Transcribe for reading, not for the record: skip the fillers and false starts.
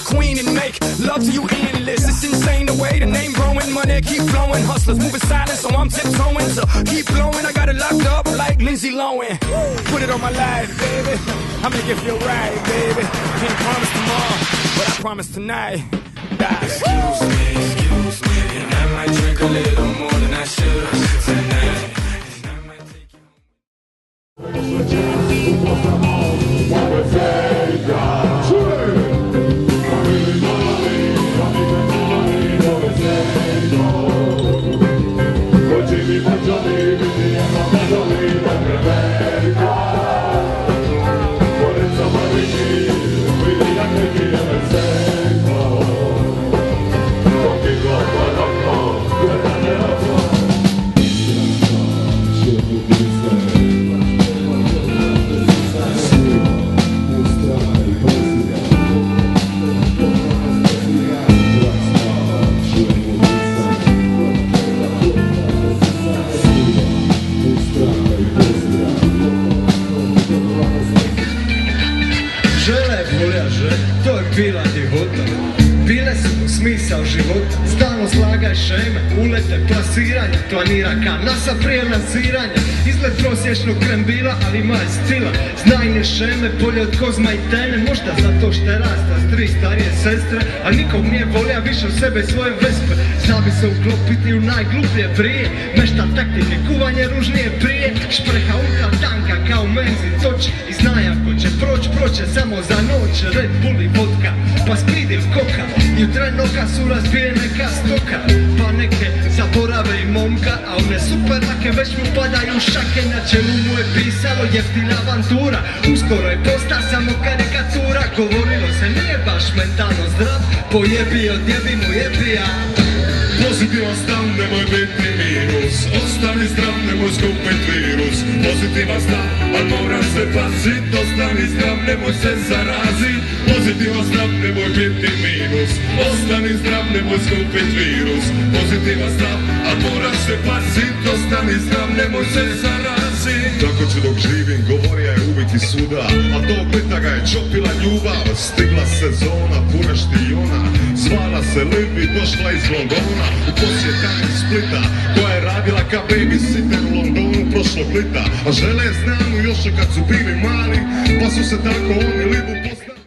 my queen and make love to you endless. It's insane the way the name growing, money keep flowing. Hustlers moving silent, so I'm tiptoeing. So keep blowing, I got it locked up like Lindsay Lohan. Put it on my life, baby. I make it feel right, baby. Can't promise tomorrow, but I promise tonight. Excuse me, and I might drink a little more than I should tonight. To je bila divota, bile su smisao života. Stalno slagaj šeme, ulete plasiranja, planira kanasa prije lansiranja. Izgled prosječnog krembila, ali ima je stila. Znajne šeme, bolje od Kozma i Tene. Možda zato što je rasta s 3 starije sestre, a nikog nije volja više od sebe svoje vespe. Zna bi se uklopiti u najgluplje prije, mešta taktike, kuvanje ružnije prije. Špreha ultra tanka kao menzi toč, i znaj ako će proće samo za noć. Red Bull i vodka, pa speed ili koka, i u trenoga su razbijene ka stoka. Pa neke zaborave i momka, a one super lake već mu padaju šake. Na čelu mu je pisalo jeftina avantura, uskoro je posta samo karikatura. Govorilo se nije baš mentalno zdrav, pojebi odjebi mu jebija. Pozitivan stav, nemoj biti minus. Ostani zdrav, nemoj skupit virus. Pozitivan stav, al moram se pazit. Ostani zdrav, nemoj se zarazit. Pozitivan stav, nemoj biti minus. Ostani zdrav, nemoj skupit virus. Pozitivan stav, al moram se pazit. Ostani zdrav, nemoj se zarazit. Tako ću dok živim, govorija je uvijek i suda. A tog lita ga je čopila ljubav. Stigla sezona, puna štiona. Zvala se Livi, došla iz Londona. U posjetan iz Splita, koja je radila ka babysitter u Londonu prošlog lita. A žele je znanu još kad su bili mali, pa su se tako oni Livu postali.